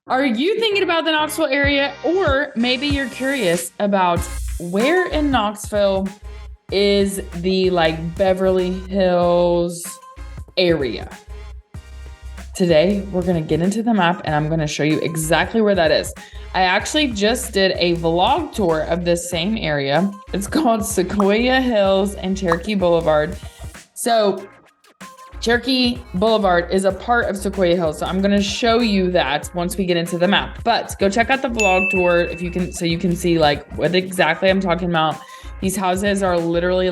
Are you thinking about the Knoxville area, or maybe you're curious about where in Knoxville is the Beverly Hills area? Today, we're going to get into the map and I'm going to show you exactly where that is. I actually just did a vlog tour of this same area. It's called Sequoyah Hills and Cherokee Blvd. So Cherokee Blvd is a part of Sequoyah Hills. So I'm going to show you that once we get into the map. But go check out the vlog tour if you can, so you can see what exactly I'm talking about. These houses are literally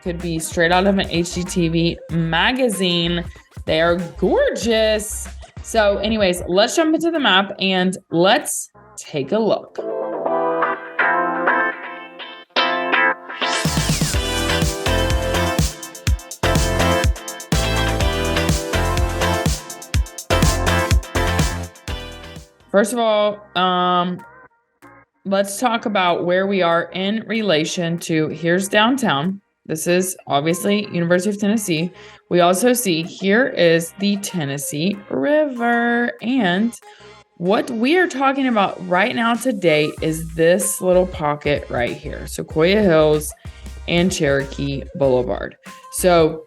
could be straight out of an HGTV magazine. They are gorgeous. So anyways, let's jump into the map and let's take a look. First of all, let's talk about where we are in relation to, here's downtown. This is obviously University of Tennessee. We also see here is the Tennessee River. And what we are talking about right now today is this little pocket right here, Sequoyah Hills and Cherokee Blvd. So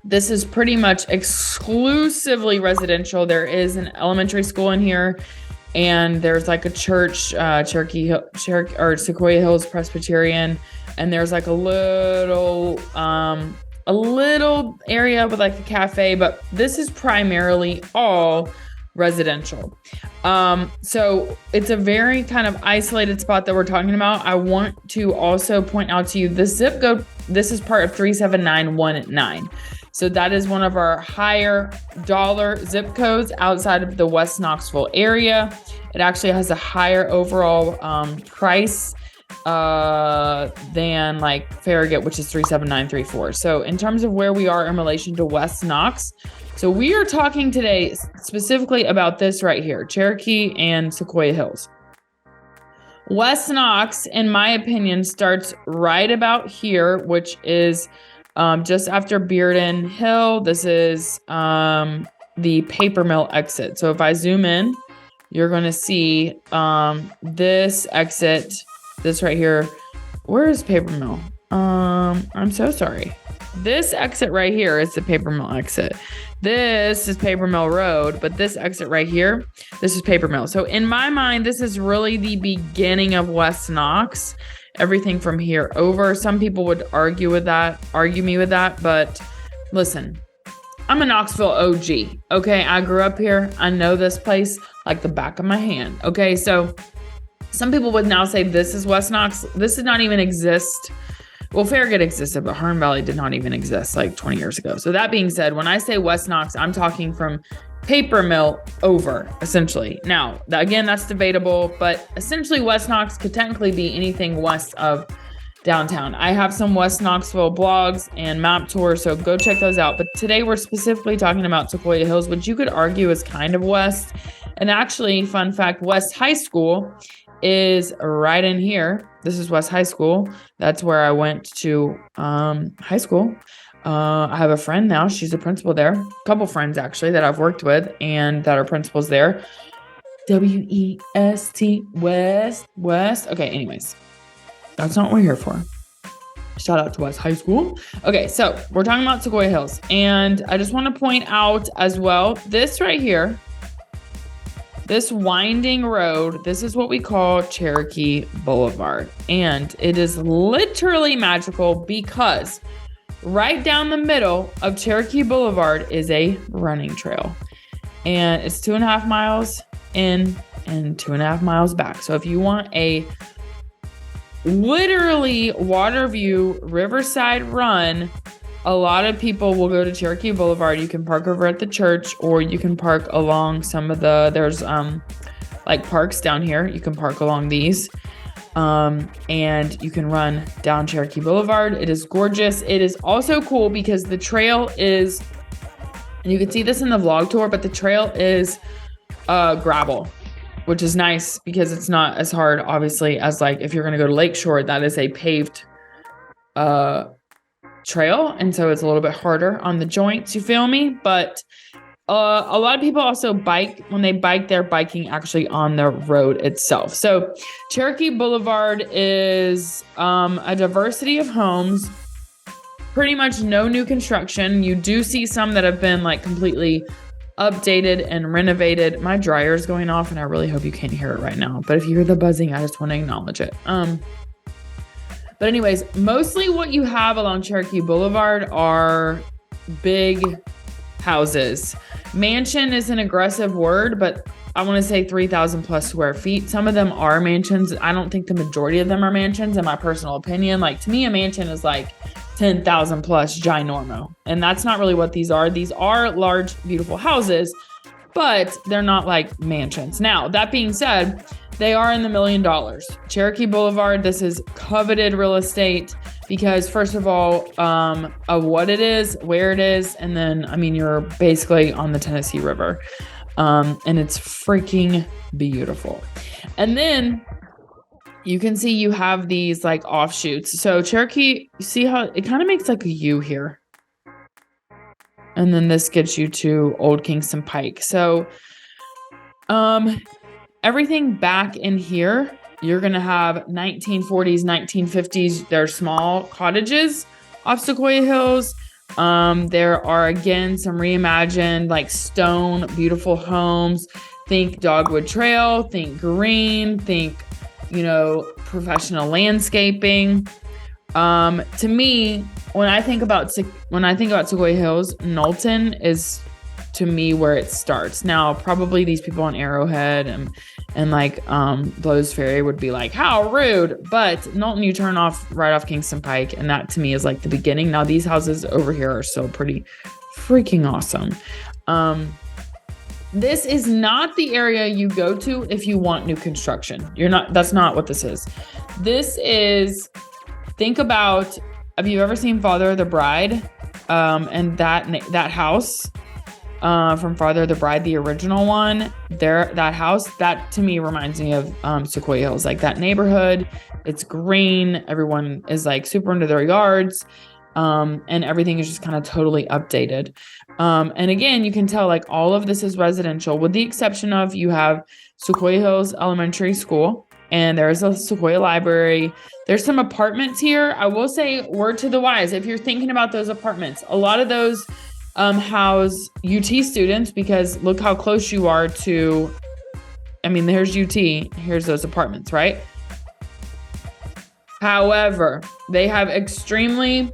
this is pretty much exclusively residential. There is an elementary school in here, and there's a church, Sequoyah Hills Presbyterian, and there's a little area with a cafe, but this is primarily all residential. So it's a very kind of isolated spot that we're talking about. I want to also point out to you the zip code. This is part of 37919. So that is one of our higher dollar zip codes outside of the West Knoxville area. It actually has a higher overall price than Farragut, which is 37934. So in terms of where we are in relation to West Knox, so we are talking today specifically about this right here, Cherokee and Sequoyah Hills. West Knox, in my opinion, starts right about here, which is just after Bearden Hill. This is the paper mill exit. So if I zoom in, you're going to see this exit, this right here. Where is paper mill? I'm so sorry. This exit right here is the paper mill exit. This is Paper Mill Road, but this exit right here, this is Paper Mill. So in my mind, this is really the beginning of West Knox. Everything from here over. Some people would argue me with that, but listen, I'm a Knoxville OG. Okay, I grew up here. I know this place like the back of my hand. Okay, so some people would now say this is West Knox. This did not even exist. Well, Farragut existed, but Hearn Valley did not even exist 20 years ago. So that being said, when I say West Knox, I'm talking from paper mill over, essentially. Now, again, that's debatable, but essentially West Knox could technically be anything west of downtown. I have some West Knoxville blogs and map tours, so go check those out. But today we're specifically talking about Sequoyah Hills, which you could argue is kind of west. And actually, fun fact, West High School is right in here. This is West High School. That's where I went to high school. I have a friend now. She's a principal there. A couple friends, actually, that I've worked with and that are principals there. W-E-S-T, West. Okay, anyways. That's not what we're here for. Shout out to West High School. Okay, so we're talking about Sequoyah Hills. And I just want to point out as well, this right here, this winding road, this is what we call Cherokee Blvd. And it is literally magical because right down the middle of Cherokee Blvd is a running trail. And it's 2.5 miles in and 2.5 miles back. So if you want a literally water view riverside run, a lot of people will go to Cherokee Blvd. You can park over at the church, or you can park along some of there's parks down here. You can park along these. And you can run down Cherokee Blvd. It is gorgeous. It is also cool because the trail is, and you can see this in the vlog tour, but the trail is gravel, which is nice because it's not as hard, obviously, as if you're going to go to Lakeshore, that is a paved trail. And so it's a little bit harder on the joints, you feel me? But A lot of people also bike. When they bike, they're biking actually on the road itself. So Cherokee Boulevard is a diversity of homes, pretty much no new construction. You do see some that have been like completely updated and renovated. My dryer is going off and I really hope you can't hear it right now. But if you hear the buzzing, I just want to acknowledge it. But anyways, mostly what you have along Cherokee Boulevard are big houses. Mansion is an aggressive word, but I want to say 3,000 plus square feet. Some of them are mansions. I don't think the majority of them are mansions, in my personal opinion. Like, to me, a mansion is like 10,000 plus ginormo. And that's not really what these are. These are large, beautiful houses, but they're not like mansions. Now, that being said, they are in the $1 million. Cherokee Boulevard, this is coveted real estate because, first of all, of what it is, where it is, and then, I mean, you're basically on the Tennessee River. And it's freaking beautiful. And then you can see you have these like offshoots. So Cherokee, you see how it kind of makes like a U here. And then this gets you to Old Kingston Pike. So, everything back in here, you're going to have 1940s, 1950s. They're small cottages off Sequoyah Hills. There are, again, some reimagined, like stone, beautiful homes. Think Dogwood Trail, think green, think, professional landscaping. To me, when I think about Sequoyah Hills, Knowlton is, to me, where it starts. Now, probably these people on Arrowhead and like Blows Ferry would be like, how rude. But Knowlton, you turn off right off Kingston Pike, and that to me is like the beginning. Now, these houses over here are still pretty freaking awesome. This is not the area you go to if you want new construction. That's not what this is. This is, think about, have you ever seen Father of the Bride? And that house from Father of the Bride, the original one, that house, that to me reminds me of Sequoyah Hills, like that neighborhood. It's green. Everyone is like super into their yards. And everything is just kind of totally updated. And again, you can tell like all of this is residential with the exception of you have Sequoyah Hills Elementary School and there's a Sequoyah Library. There's some apartments here. I will say, word to the wise, if you're thinking about those apartments, a lot of those house UT students because look how close you are to, there's UT, here's those apartments, right? However, they have extremely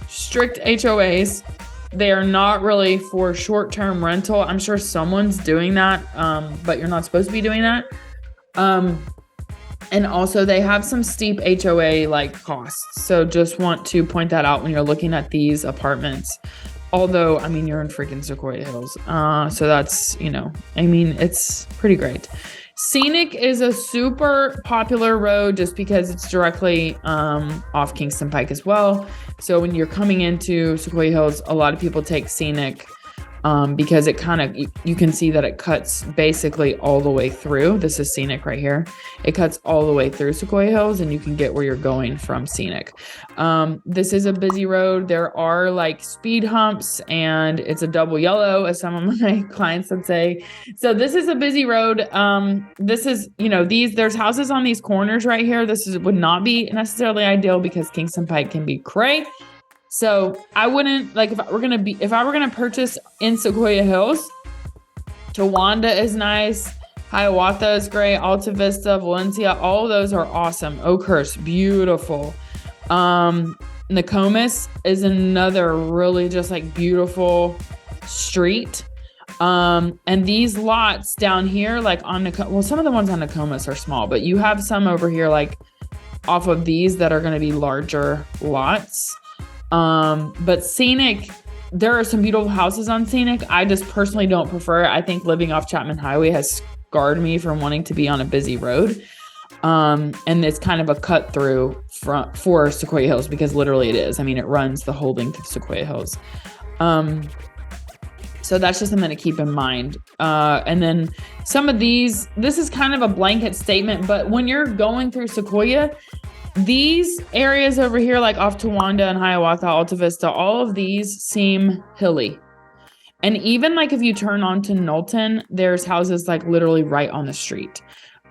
strict HOAs. They are not really for short-term rental. I'm sure someone's doing that, but you're not supposed to be doing that. And also they have some steep HOA like costs. So just want to point that out when you're looking at these apartments. Although, you're in freaking Sequoyah Hills. So that's, it's pretty great. Scenic is a super popular road just because it's directly off Kingston Pike as well. So when you're coming into Sequoyah Hills, a lot of people take Scenic because it kind of, you can see that it cuts basically all the way through. This is Scenic right here. It cuts all the way through Sequoyah Hills and you can get where you're going from Scenic. This is a busy road. There are like speed humps and it's a double yellow, as some of my clients would say. So this is a busy road. This is, there's houses on these corners right here. Would not be necessarily ideal because Kingston Pike can be cray. So I wouldn't, like, if I were going to purchase in Sequoyah Hills, Towanda is nice. Hiawatha is great. Alta Vista, Valencia, all of those are awesome. Oakhurst, beautiful. Nokomis is another really just like beautiful street. And these lots down here, like on some of the ones on Nokomis are small, but you have some over here, like off of these that are going to be larger lots. But Scenic, there are some beautiful houses on Scenic. I just personally don't prefer it. I think living off Chapman Highway has scarred me from wanting to be on a busy road. And it's kind of a cut through for Sequoyah Hills because literally it is. It runs the whole length of Sequoyah Hills. So that's just something to keep in mind. And then some of these, this is kind of a blanket statement, but when you're going through Sequoyah, these areas over here, like off Towanda and Hiawatha, Alta Vista, all of these seem hilly. And even like if you turn onto Knowlton, there's houses like literally right on the street.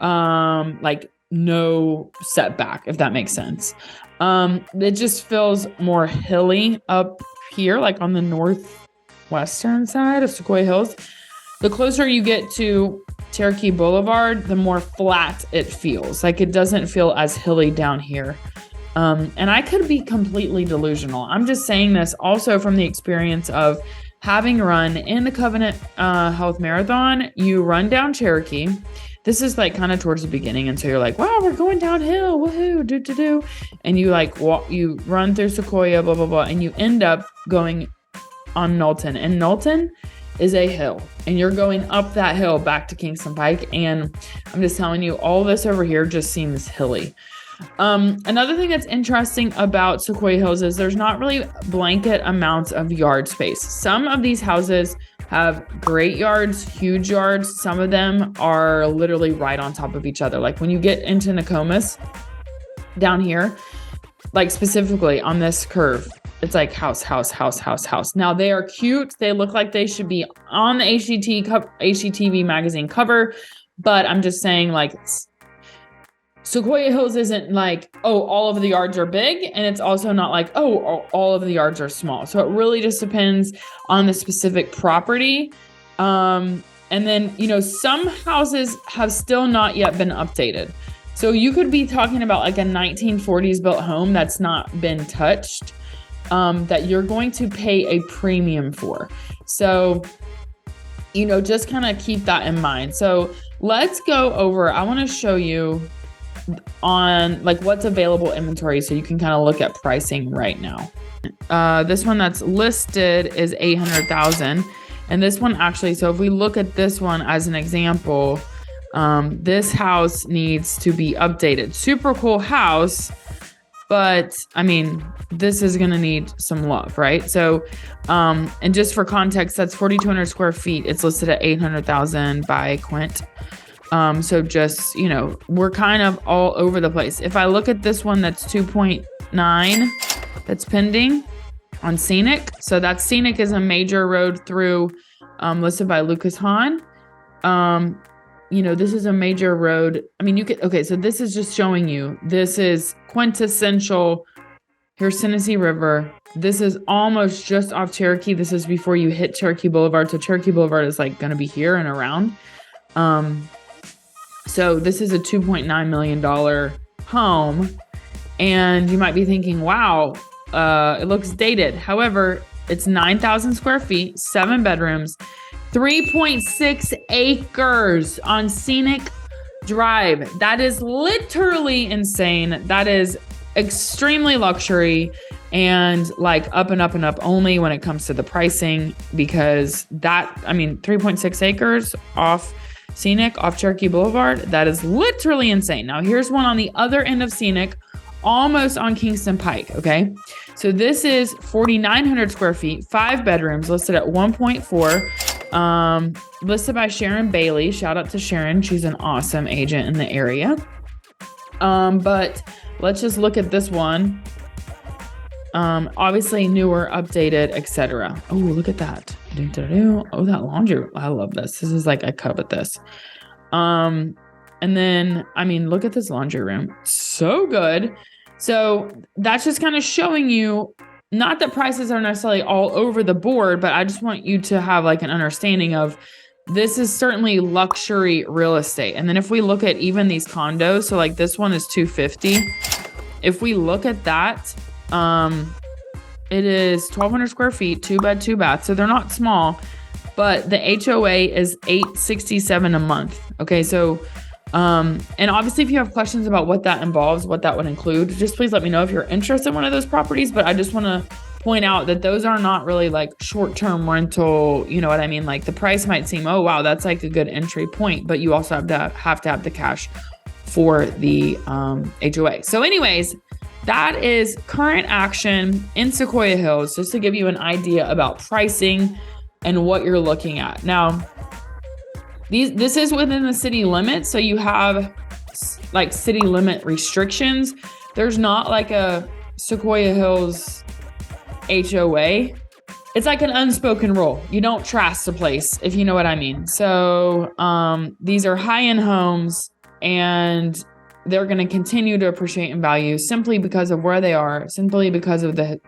Like no setback, if that makes sense. It just feels more hilly up here, like on the northwestern side of Sequoyah Hills. The closer you get to Cherokee Blvd, the more flat it feels. Like it doesn't feel as hilly down here. And I could be completely delusional. I'm just saying this also from the experience of having run in the Covenant Health Marathon. You run down Cherokee. This is like kind of towards the beginning. And so you're like, wow, we're going downhill. Woohoo, do. And you like walk, you run through Sequoyah, blah, blah, blah. And you end up going on Knowlton. And Knowlton is a hill. And you're going up that hill back to Kingston Pike. And I'm just telling you, all this over here just seems hilly. Another thing that's interesting about Sequoyah Hills is there's not really blanket amounts of yard space. Some of these houses have great yards, huge yards. Some of them are literally right on top of each other. Like when you get into Nokomis down here, like specifically on this curve, it's like house. Now they are cute. They look like they should be on the HGTV magazine cover, but I'm just saying like Sequoyah Hills isn't like, oh, all of the yards are big. And it's also not like, oh, all of the yards are small. So it really just depends on the specific property. And then, you know, some houses have still not yet been updated. So you could be talking about like a 1940s built home that's not been touched, that you're going to pay a premium for. So, you know, just kind of keep that in mind. So let's go over, I want to show you on like what's available inventory so you can kind of look at pricing right now. This one that's listed is 800,000, and this one actually, so if we look at this one as an example, this house needs to be updated. Super cool house, but I mean, this is going to need some love, right? So, and just for context, that's 4,200 square feet. It's listed at 800,000 by Quint. So just, you know, we're kind of all over the place. If I look at this one, that's 2.9, that's pending on Scenic. So that Scenic is a major road through, listed by Lucas Hahn. You know, this is a major road. I mean, you could, okay, so this is just showing you, this is quintessential. Here's Tennessee River. This is almost just off Cherokee. This is before you hit Cherokee Boulevard. So Cherokee Boulevard is like going to be here and around. So this is a $2.9 million home, and you might be thinking, wow, it looks dated. However, it's 9,000 square feet, 7 bedrooms, 3.6 acres on Scenic Drive. That is literally insane. That is extremely luxury and like up and up and up only when it comes to the pricing, because that, I mean, 3.6 acres off Scenic, off Cherokee Boulevard, that is literally insane. Now here's one on the other end of Scenic, almost on Kingston Pike, okay? So this is 4,900 square feet, 5 bedrooms, listed at 1.4, listed by Sharon Bailey. Shout out to Sharon. She's an awesome agent in the area. But let's just look at this one. Obviously newer, updated, etc. Oh, look at that. Oh, that laundry. I love this. This is like, I covet this. And then, I mean, look at this laundry room. So good. So that's just kind of showing you, not that prices are necessarily all over the board, but I just want you to have like an understanding of, this is certainly luxury real estate. And then if we look at even these condos, so like this one is 250. If we look at that, it is 1,200 square feet, 2 bed, 2 bath. So they're not small, but the HOA is $867 a month. Okay. So, and obviously if you have questions about what that involves, what that would include, just please let me know if you're interested in one of those properties. But I just want to point out that those are not really like short-term rental. You know what I mean? Like the price might seem, oh, wow, that's like a good entry point, but you also have to have the cash for the, HOA. So anyways, that is current action in Sequoyah Hills, just to give you an idea about pricing and what you're looking at. Now, this is within the city limits, so you have like city limit restrictions. There's not like a Sequoyah Hills HOA it's like an unspoken rule. You don't trash the place, if you know what I mean. So these are high-end homes, and they're going to continue to appreciate in value simply because of where they are, simply because of the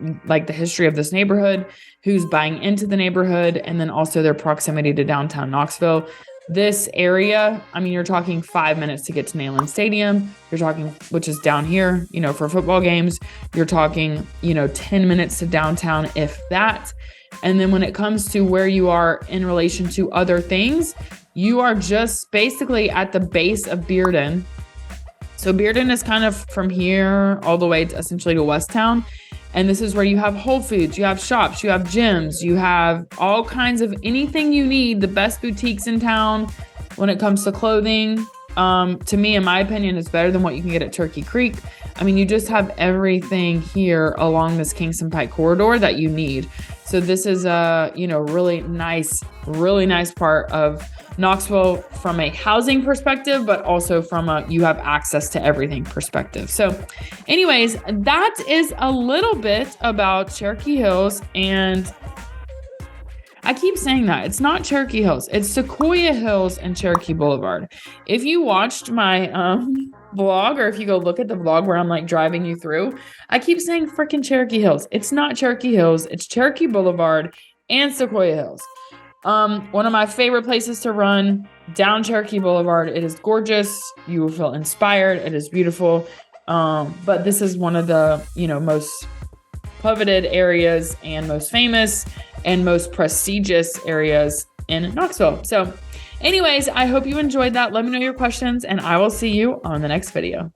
history of this neighborhood, who's buying into the neighborhood, and then also their proximity to downtown Knoxville. This area, I mean, you're talking 5 minutes to get to Neyland Stadium. You're talking, which is down here, for football games. You're talking, 10 minutes to downtown, if that. And then when it comes to where you are in relation to other things, you are just basically at the base of Bearden. So Bearden is kind of from here all the way to essentially to Westtown. And this is where you have Whole Foods, you have shops, you have gyms, you have all kinds of anything you need, the best boutiques in town when it comes to clothing. To me, in my opinion, it's better than what you can get at Turkey Creek. I mean, you just have everything here along this Kingston Pike corridor that you need. So this is a, really nice part of Knoxville from a housing perspective, but also from you have access to everything perspective. So anyways, that is a little bit about Cherokee Hills. And I keep saying that it's not Cherokee Hills, it's Sequoyah Hills and Cherokee Blvd. If you watched my vlog, or if you go look at the vlog where I'm like driving you through, I keep saying freaking Cherokee Hills. It's not Cherokee Hills, it's Cherokee Blvd and Sequoyah Hills. One of my favorite places to run, down Cherokee Blvd. It is gorgeous. You will feel inspired. It is beautiful. But this is one of the, most coveted areas and most famous and most prestigious areas in Knoxville. So anyways, I hope you enjoyed that. Let me know your questions, and I will see you on the next video.